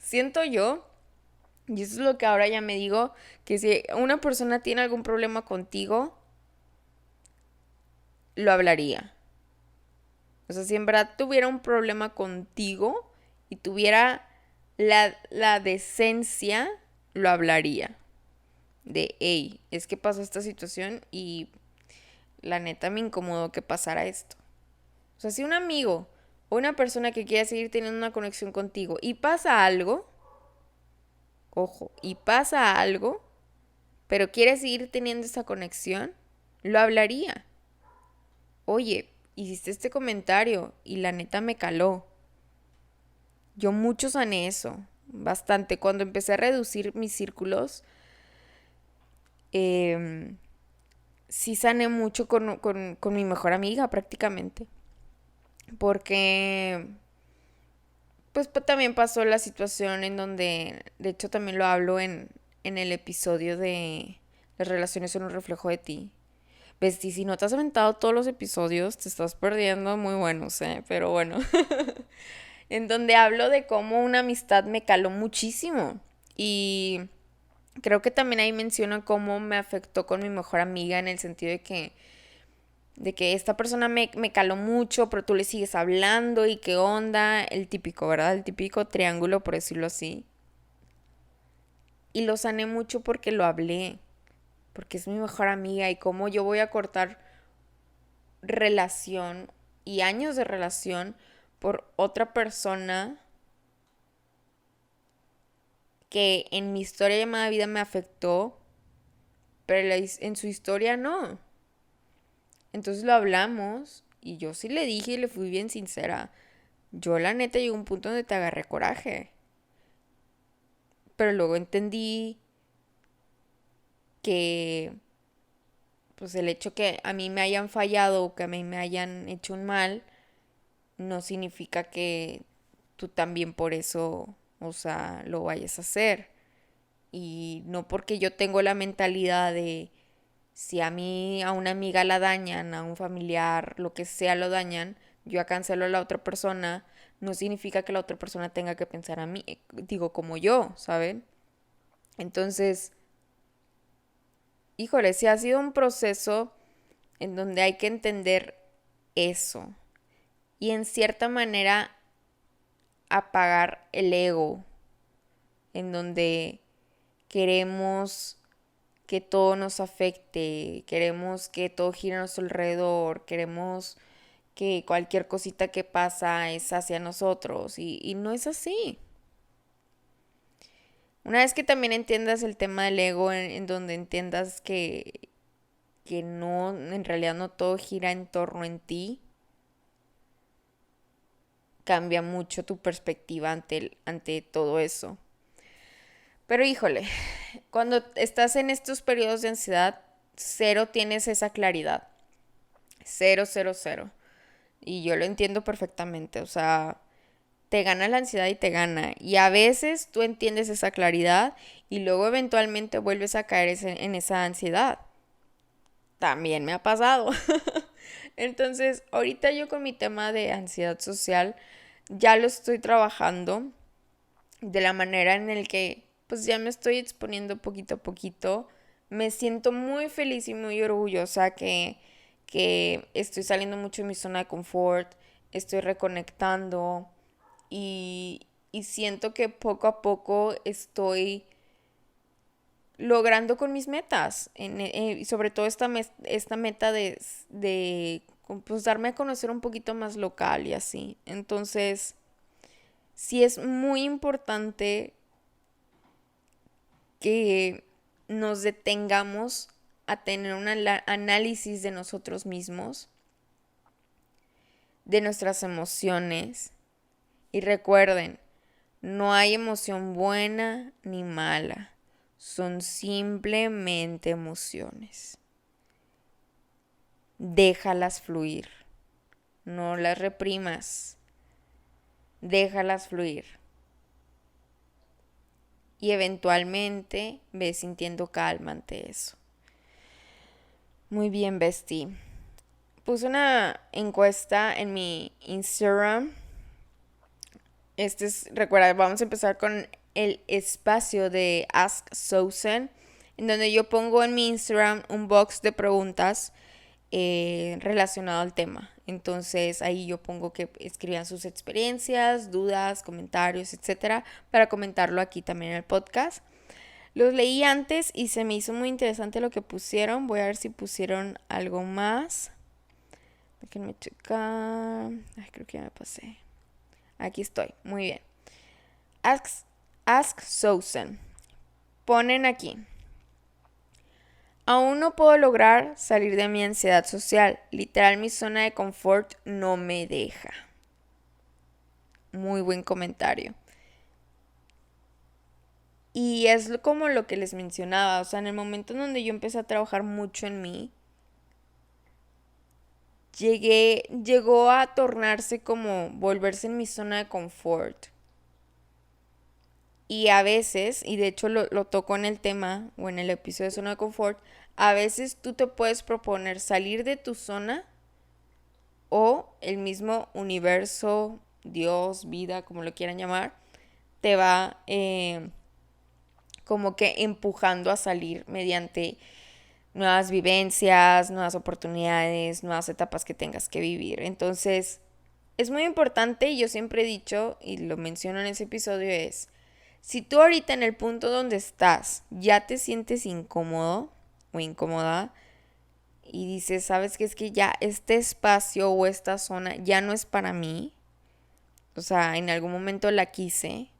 [SPEAKER 1] Siento yo, y eso es lo que ahora ya me digo, que si una persona tiene algún problema contigo, lo hablaría. O sea, si en verdad tuviera un problema contigo y tuviera la decencia, lo hablaría. De, hey, es que pasó esta situación y la neta me incomodó que pasara esto. O sea, si un amigo o una persona que quiere seguir teniendo una conexión contigo y pasa algo, ojo, y pasa algo, pero quiere seguir teniendo esa conexión, lo hablaría. Oye, hiciste este comentario y la neta me caló. Yo mucho sané eso, bastante. Cuando empecé a reducir mis círculos, eh, sí sané mucho con mi mejor amiga prácticamente. Porque, pues también pasó la situación en donde, de hecho también lo hablo en el episodio de Las relaciones son un reflejo de ti. Besti, si no te has aventado todos los episodios, te estás perdiendo muy buenos, ¿eh? Pero bueno. En donde hablo de cómo una amistad me caló muchísimo. Y creo que también ahí menciono cómo me afectó con mi mejor amiga en el sentido de que esta persona me caló mucho, pero tú le sigues hablando y qué onda, el típico, ¿verdad? El típico triángulo, por decirlo así. Y lo sané mucho porque lo hablé, porque es mi mejor amiga y cómo yo voy a cortar relación y años de relación por otra persona que en mi historia llamada vida me afectó, pero en su historia no. Entonces lo hablamos y yo sí le dije y le fui bien sincera. Yo la neta llegó a un punto donde te agarré coraje. Pero luego entendí que pues el hecho que a mí me hayan fallado o que a mí me hayan hecho un mal no significa que tú también por eso, o sea, lo vayas a hacer. Y no porque yo tengo la mentalidad Si a mí, a una amiga la dañan, a un familiar, lo que sea lo dañan, yo cancelo a la otra persona, no significa que la otra persona tenga que pensar a mí, digo, como yo, ¿saben? Entonces, híjole, sí ha sido un proceso en donde hay que entender eso y en cierta manera apagar el ego, en donde queremos que todo nos afecte, queremos que todo gire a nuestro alrededor, queremos que cualquier cosita que pasa es hacia nosotros y no es así. Una vez que también entiendas el tema del ego, en donde entiendas que no, en realidad no todo gira en torno en ti, cambia mucho tu perspectiva ante todo eso. Pero híjole, cuando estás en estos periodos de ansiedad, cero tienes esa claridad. Cero, cero, cero. Y yo lo entiendo perfectamente. O sea, te gana la ansiedad y te gana. Y a veces tú entiendes esa claridad y luego eventualmente vuelves a caer en esa ansiedad. También me ha pasado. Entonces, ahorita yo con mi tema de ansiedad social ya lo estoy trabajando de la manera en el que pues ya me estoy exponiendo poquito a poquito. Me siento muy feliz y muy orgullosa que estoy saliendo mucho de mi zona de confort, estoy reconectando y siento que poco a poco estoy logrando con mis metas. Y sobre todo esta meta de pues, darme a conocer un poquito más local y así. Entonces, sí es muy importante que nos detengamos a tener un análisis de nosotros mismos, de nuestras emociones. Y recuerden, no hay emoción buena ni mala, son simplemente emociones. Déjalas fluir, no las reprimas, déjalas fluir. Y eventualmente ves sintiendo calma ante eso. Muy bien, Bestie. Puse una encuesta en mi Instagram. Recuerda, vamos a empezar con el espacio de Ask Susan, en donde yo pongo en mi Instagram un box de preguntas relacionado al tema. Entonces ahí yo pongo que escriban sus experiencias, dudas, comentarios, etcétera, para comentarlo aquí también en el podcast. Los leí antes y se me hizo muy interesante lo que pusieron. Voy a ver si pusieron algo más. Déjenme checar. Ay, creo que ya me pasé. Aquí estoy. Muy bien. Ask Susan. Ponen aquí. Aún no puedo lograr salir de mi ansiedad social. Literal, mi zona de confort no me deja. Muy buen comentario. Y es como lo que les mencionaba. O sea, en el momento en donde yo empecé a trabajar mucho en mí, llegó a tornarse como volverse en mi zona de confort. Y a veces, y de hecho lo toco en el tema o en el episodio de zona de confort, a veces tú te puedes proponer salir de tu zona o el mismo universo, Dios, vida, como lo quieran llamar, te va como que empujando a salir mediante nuevas vivencias, nuevas oportunidades, nuevas etapas que tengas que vivir. Entonces, es muy importante y yo siempre he dicho, y lo menciono en ese episodio, es, si tú ahorita en el punto donde estás ya te sientes incómodo o incómoda y dices, sabes que es que ya este espacio o esta zona ya no es para mí, o sea, en algún momento la quise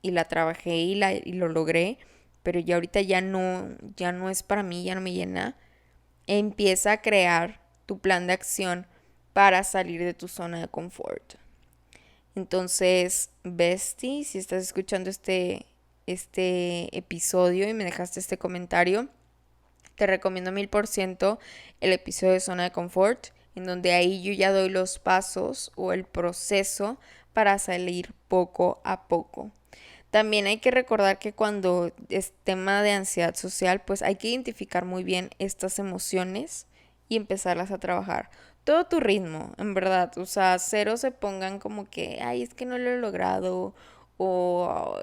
[SPEAKER 1] y la trabajé y lo logré, pero ya ahorita ya no es para mí, ya no me llena, empieza a crear tu plan de acción para salir de tu zona de confort. Entonces, Bestie, si estás escuchando este episodio y me dejaste este comentario, te recomiendo 1000% el episodio de zona de confort, en donde ahí yo ya doy los pasos o el proceso para salir poco a poco. También hay que recordar que cuando es tema de ansiedad social, pues hay que identificar muy bien estas emociones y empezarlas a trabajar. Todo tu ritmo, en verdad. O sea, cero se pongan como que, ay, es que no lo he logrado o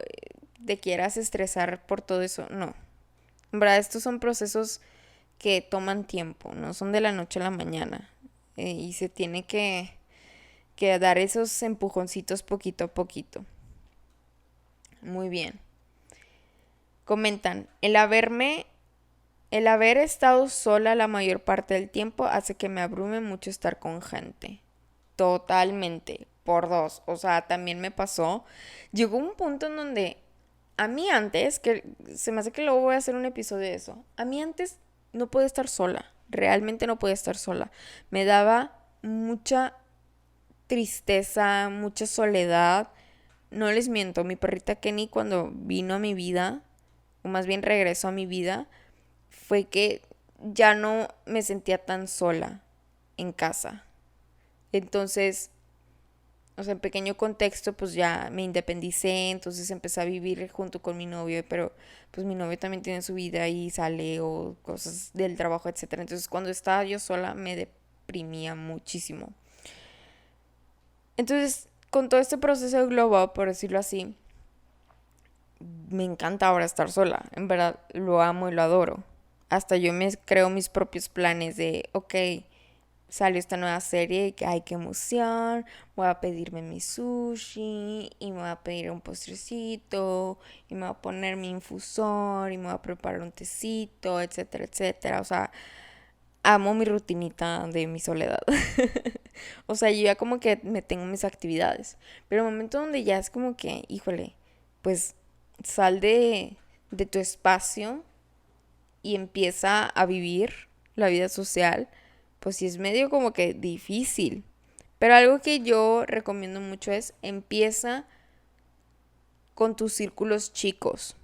[SPEAKER 1] te quieras estresar por todo eso. No. En verdad, estos son procesos que toman tiempo, no son de la noche a la mañana. Y se tiene que dar esos empujoncitos poquito a poquito. Muy bien. Comentan, el haber estado sola la mayor parte del tiempo hace que me abrume mucho estar con gente. Totalmente, por dos. O sea, también me pasó. Llegó un punto en donde a mí antes, que se me hace que luego voy a hacer un episodio de eso, a mí antes no podía estar sola, realmente no podía estar sola. Me daba mucha tristeza, mucha soledad. No les miento, mi perrita Kenny cuando vino a mi vida, o más bien regresó a mi vida, fue que ya no me sentía tan sola en casa. Entonces, o sea, en pequeño contexto, pues ya me independicé, entonces empecé a vivir junto con mi novio, pero pues mi novio también tiene su vida y sale o cosas del trabajo, etcétera. Entonces, cuando estaba yo sola me deprimía muchísimo. Entonces, con todo este proceso de glow up, por decirlo así, me encanta ahora estar sola. En verdad, lo amo y lo adoro. Hasta yo me creo mis propios planes de, ok, salió esta nueva serie y que ay, qué emoción, voy a pedirme mi sushi y me voy a pedir un postrecito y me voy a poner mi infusor y me voy a preparar un tecito, etcétera, etcétera. O sea, amo mi rutinita de mi soledad. O sea, yo ya como que me tengo mis actividades. Pero el momento donde ya es como que, híjole, pues sal de tu espacio y empieza a vivir la vida social, pues sí es medio como que difícil. Pero algo que yo recomiendo mucho es empieza con tus círculos chicos.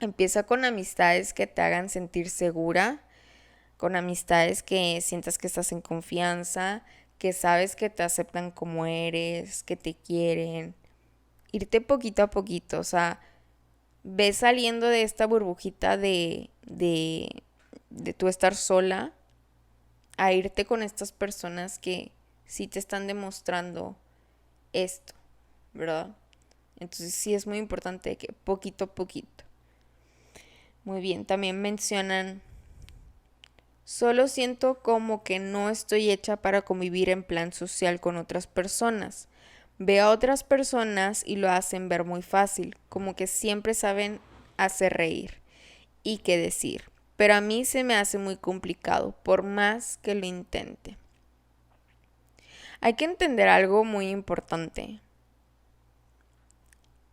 [SPEAKER 1] Empieza con amistades que te hagan sentir segura, con amistades que sientas que estás en confianza, que sabes que te aceptan como eres, que te quieren. Irte poquito a poquito, o sea, ves saliendo de esta burbujita de tú estar sola a irte con estas personas que sí te están demostrando esto, ¿verdad? Entonces sí es muy importante que poquito a poquito. Muy bien, también mencionan, solo siento como que no estoy hecha para convivir en plan social con otras personas. Veo a otras personas y lo hacen ver muy fácil, como que siempre saben hacer reír y qué decir. Pero a mí se me hace muy complicado, por más que lo intente. Hay que entender algo muy importante,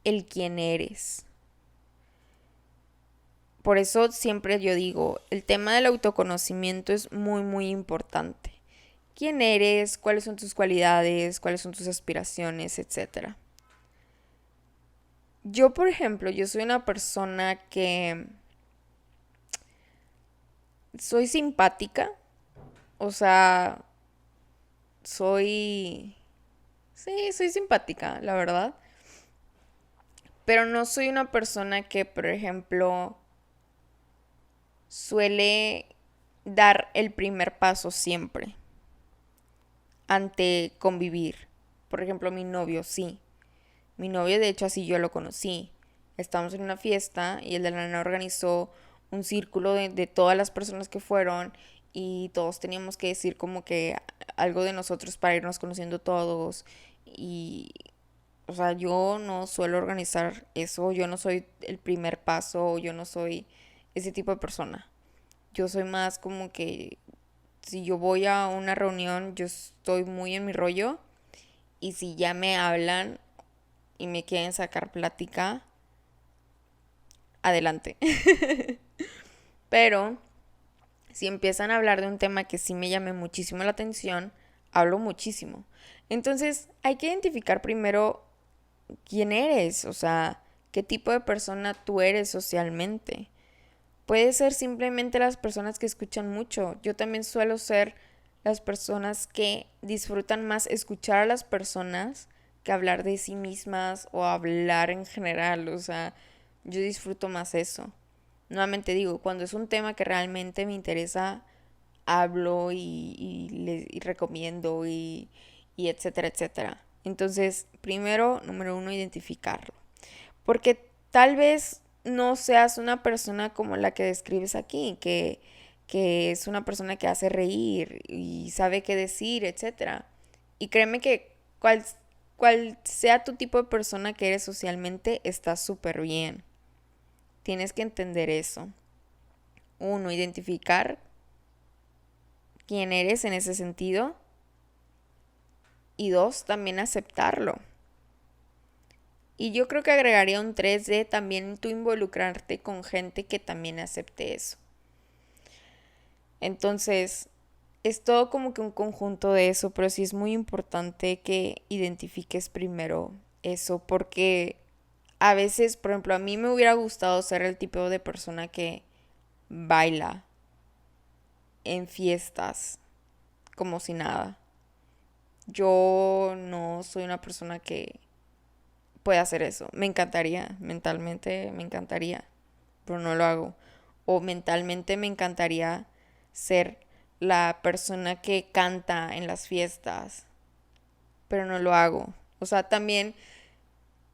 [SPEAKER 1] el quién eres. Por eso siempre yo digo, el tema del autoconocimiento es muy, muy importante. ¿Quién eres? ¿Cuáles son tus cualidades? ¿Cuáles son tus aspiraciones? Etcétera. Yo, por ejemplo, yo soy una persona que soy simpática. O sea, soy... Sí, soy simpática, la verdad. Pero no soy una persona que, por ejemplo, suele dar el primer paso siempre ante convivir. Por ejemplo, mi novio, sí. Mi novio, de hecho, así yo lo conocí. Estábamos en una fiesta y el de la nana organizó un círculo de todas las personas que fueron y todos teníamos que decir como que algo de nosotros para irnos conociendo todos. Y, o sea, yo no suelo organizar eso, yo no soy el primer paso, yo no soy ese tipo de persona. Yo soy más como que si yo voy a una reunión, yo estoy muy en mi rollo y si ya me hablan y me quieren sacar plática, adelante. Pero si empiezan a hablar de un tema que sí me llame muchísimo la atención, hablo muchísimo. Entonces hay que identificar primero quién eres, o sea, qué tipo de persona tú eres socialmente. Puede ser simplemente las personas que escuchan mucho. Yo también suelo ser las personas que disfrutan más escuchar a las personas que hablar de sí mismas o hablar en general. O sea, yo disfruto más eso. Nuevamente digo, cuando es un tema que realmente me interesa, hablo y recomiendo y etcétera, etcétera. Entonces, primero, número uno, identificarlo. Porque tal vez no seas una persona como la que describes aquí, que es una persona que hace reír y sabe qué decir, etcétera. Y créeme que cual sea tu tipo de persona que eres socialmente, está súper bien. Tienes que entender eso. Uno, identificar quién eres en ese sentido. Y dos, también aceptarlo. Y yo creo que agregaría un 3 de también tú involucrarte con gente que también acepte eso. Entonces, es todo como que un conjunto de eso, pero sí es muy importante que identifiques primero eso, porque a veces, por ejemplo, a mí me hubiera gustado ser el tipo de persona que baila en fiestas como si nada. Yo no soy una persona que puede hacer eso. Me encantaría, mentalmente me encantaría, pero no lo hago. O mentalmente me encantaría ser la persona que canta en las fiestas, pero no lo hago. O sea, también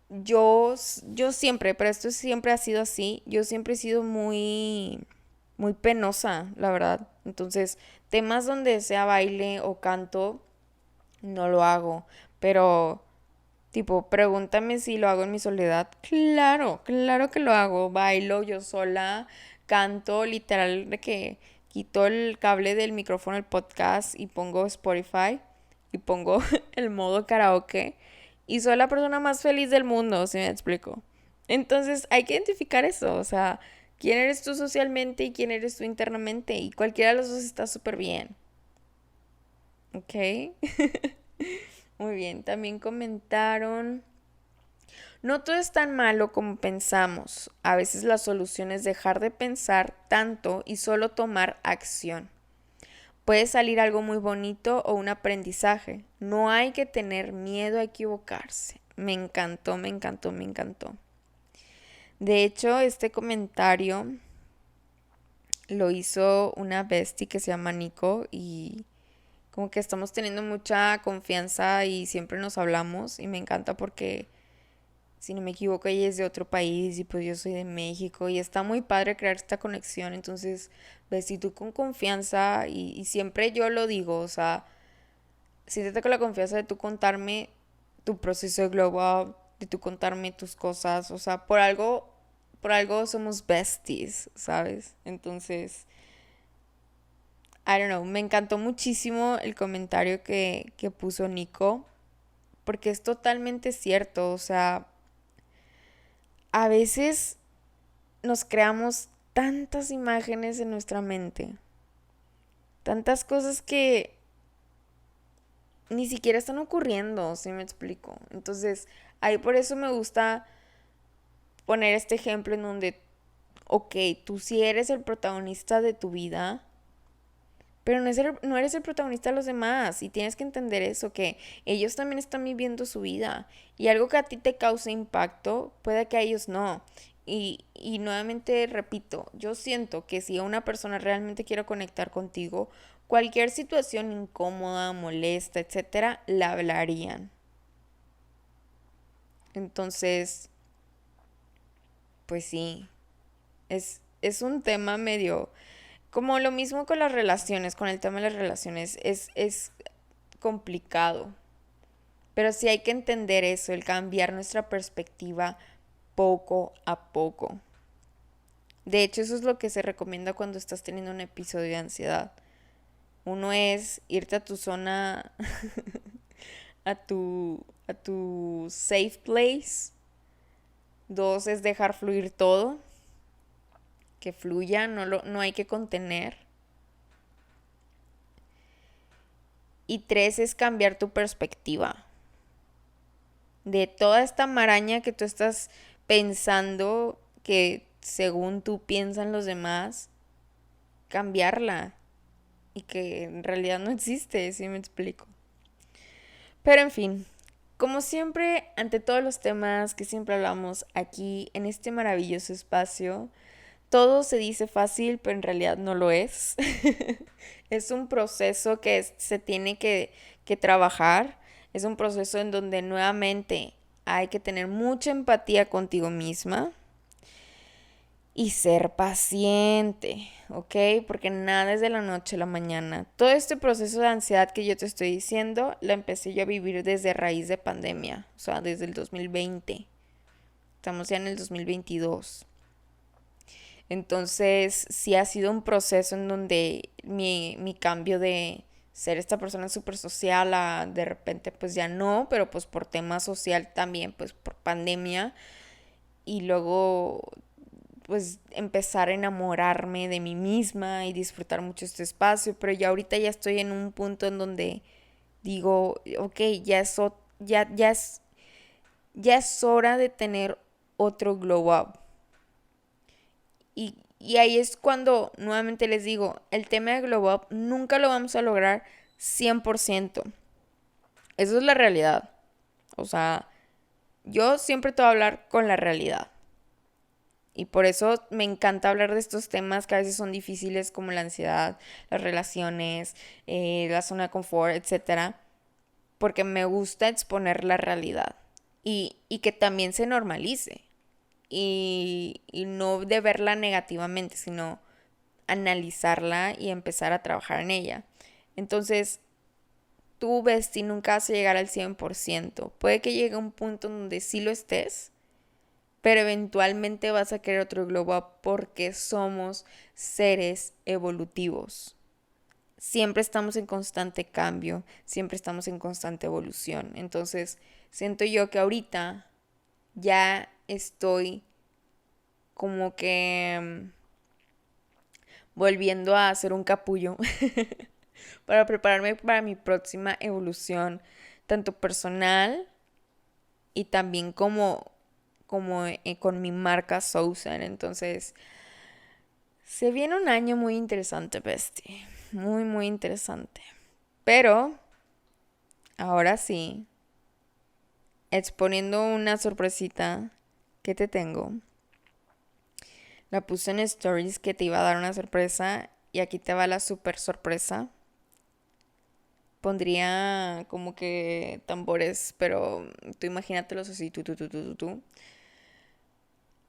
[SPEAKER 1] yo siempre, pero esto siempre ha sido así, yo siempre he sido muy penosa, la verdad. Entonces, temas donde sea baile o canto, no lo hago. Pero tipo, pregúntame si lo hago en mi soledad. Claro, claro que lo hago. Bailo yo sola, canto, literal, de que quito el cable del micrófono del podcast y pongo Spotify y pongo el modo karaoke y soy la persona más feliz del mundo, si me explico. Entonces hay que identificar eso, o sea, quién eres tú socialmente y quién eres tú internamente y cualquiera de los dos está súper bien. ¿Ok? Muy bien, también comentaron, no todo es tan malo como pensamos. A veces la solución es dejar de pensar tanto y solo tomar acción. Puede salir algo muy bonito o un aprendizaje. No hay que tener miedo a equivocarse. Me encantó, me encantó, me encantó. De hecho, este comentario lo hizo una bestie que se llama Nico y como que estamos teniendo mucha confianza y siempre nos hablamos y me encanta porque si no me equivoco, ella es de otro país y pues yo soy de México y está muy padre crear esta conexión. Entonces, ves, si tú con confianza y siempre yo lo digo, o sea, siéntete con la confianza de tú contarme tu proceso de glow up, de tú contarme tus cosas, o sea, por algo somos besties, ¿sabes? Entonces, I don't know, me encantó muchísimo el comentario que puso Nico, porque es totalmente cierto, o sea, a veces nos creamos tantas imágenes en nuestra mente, tantas cosas que ni siquiera están ocurriendo, si me explico. Entonces, ahí por eso me gusta poner este ejemplo en donde, ok, tú sí eres el protagonista de tu vida, pero no eres el protagonista de los demás y tienes que entender eso, que ellos también están viviendo su vida y algo que a ti te cause impacto, puede que a ellos no. Y nuevamente repito, yo siento que si una persona realmente quiere conectar contigo, cualquier situación incómoda, molesta, etcétera, la hablarían. Entonces, pues sí, es un tema medio, como lo mismo con las relaciones, con el tema de las relaciones, es complicado. Pero sí hay que entender eso, el cambiar nuestra perspectiva poco a poco. De hecho, eso es lo que se recomienda cuando estás teniendo un episodio de ansiedad. Uno es irte a tu zona, a tu safe place. Dos es dejar fluir todo, que fluya, no hay que contener. Y tres es cambiar tu perspectiva. De toda esta maraña que tú estás pensando, que según tú piensan los demás, cambiarla. Y que en realidad no existe, si me explico. Pero en fin, como siempre, ante todos los temas que siempre hablamos aquí en este maravilloso espacio, todo se dice fácil, pero en realidad no lo es. Es un proceso que se tiene que trabajar. Es un proceso en donde nuevamente hay que tener mucha empatía contigo misma y ser paciente, ¿ok? Porque nada es de la noche a la mañana. Todo este proceso de ansiedad que yo te estoy diciendo, la empecé yo a vivir desde raíz de pandemia, o sea, desde el 2020. Estamos ya en el 2022. Entonces, sí ha sido un proceso en donde mi cambio de ser esta persona súper social a de repente pues ya no, pero pues por tema social también, pues por pandemia. Y luego pues empezar a enamorarme de mí misma y disfrutar mucho este espacio, pero ya ahorita ya estoy en un punto en donde digo, ok, ya es hora de tener otro glow up. Y ahí es cuando nuevamente les digo, el tema de glow up nunca lo vamos a lograr 100%. Eso es la realidad. O sea, yo siempre te voy a hablar con la realidad. Y por eso me encanta hablar de estos temas que a veces son difíciles como la ansiedad, las relaciones, la zona de confort, etcétera. Porque me gusta exponer la realidad. Y que también se normalice. Y no de verla negativamente, sino analizarla y empezar a trabajar en ella. Entonces, tú, Bestie, nunca vas a llegar al 100%. Puede que llegue un punto donde sí lo estés, pero eventualmente vas a querer otro globo up porque somos seres evolutivos. Siempre estamos en constante cambio, siempre estamos en constante evolución. Entonces, siento yo que ahorita ya estoy como que volviendo a hacer un capullo para prepararme para mi próxima evolución, tanto personal y también como con mi marca Sousan. Entonces, se viene un año muy interesante, bestie. Muy, muy interesante. Pero, ahora sí, exponiendo una sorpresita que te tengo. La puse en stories que te iba a dar una sorpresa y aquí te va la super sorpresa. Pondría como que tambores, pero tú imagínatelos así, tú.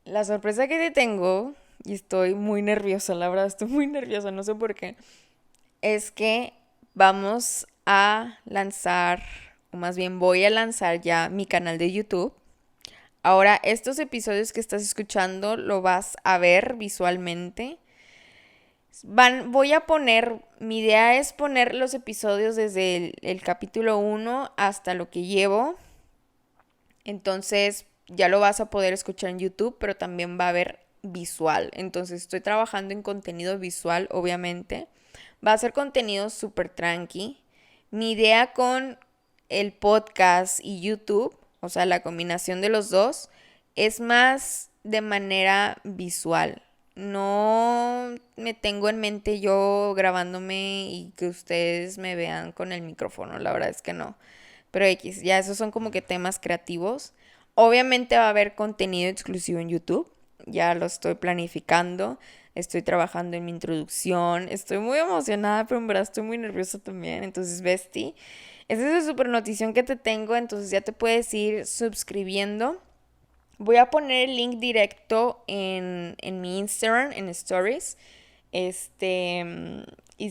[SPEAKER 1] La sorpresa que te tengo, y estoy muy nerviosa, la verdad, estoy muy nerviosa, no sé por qué, es que vamos a lanzar, o más bien voy a lanzar ya mi canal de YouTube. Ahora, estos episodios que estás escuchando lo vas a ver visualmente. Voy a poner, mi idea es poner los episodios desde el capítulo 1 hasta lo que llevo. Entonces ya lo vas a poder escuchar en YouTube, pero también va a haber visual. Entonces estoy trabajando en contenido visual, obviamente. Va a ser contenido súper tranqui. Mi idea con el podcast y YouTube, o sea, la combinación de los dos, es más de manera visual. No me tengo en mente yo grabándome y que ustedes me vean con el micrófono, la verdad es que no. Pero X, ya esos son como que temas creativos. Obviamente va a haber contenido exclusivo en YouTube, ya lo estoy planificando, estoy trabajando en mi introducción, estoy muy emocionada, pero en verdad estoy muy nerviosa también. Entonces, Bestie, esa es la super notición que te tengo, entonces ya te puedes ir suscribiendo. Voy a poner el link directo en mi Instagram, en Stories. Y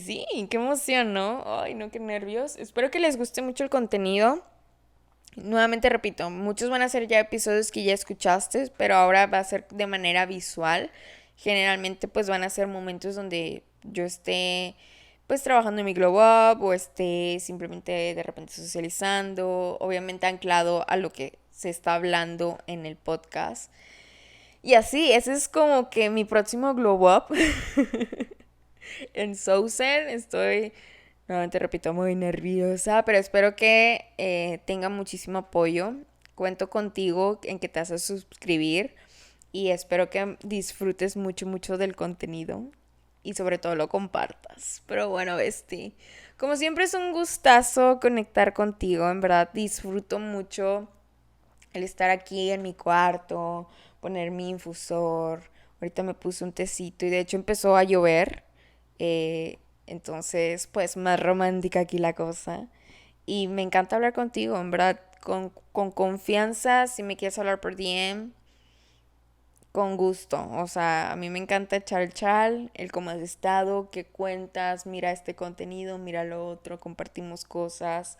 [SPEAKER 1] sí, qué emoción, ¿no? Ay, no, qué nervios. Espero que les guste mucho el contenido. Nuevamente repito, muchos van a ser ya episodios que ya escuchaste, pero ahora va a ser de manera visual. Generalmente pues van a ser momentos donde yo esté pues trabajando en mi glow up o esté simplemente de repente socializando, obviamente anclado a lo que se está hablando en el podcast. Y así, ese es como que mi próximo glow up en Sousen. Estoy, nuevamente repito, muy nerviosa, pero espero que tenga muchísimo apoyo. Cuento contigo en que te haces suscribir y espero que disfrutes mucho, mucho del contenido. y sobre todo lo compartas. Pero bueno, Besti, como siempre es un gustazo conectar contigo, en verdad disfruto mucho el estar aquí en mi cuarto, poner mi infusor. Ahorita me puse un tecito y de hecho empezó a llover. Entonces, pues más romántica aquí la cosa. Y me encanta hablar contigo, en verdad, con confianza. Si me quieres hablar por DM, con gusto. O sea, a mí me encanta echar el chal, el cómo has estado, qué cuentas, mira este contenido, mira lo otro, compartimos cosas.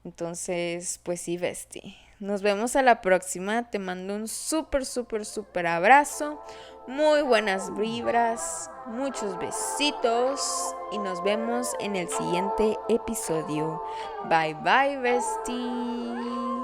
[SPEAKER 1] Entonces, pues sí, Besti. Nos vemos a la próxima. Te mando un súper, súper, súper abrazo. Muy buenas vibras. Muchos besitos. Y nos vemos en el siguiente episodio. Bye, bye, Besti.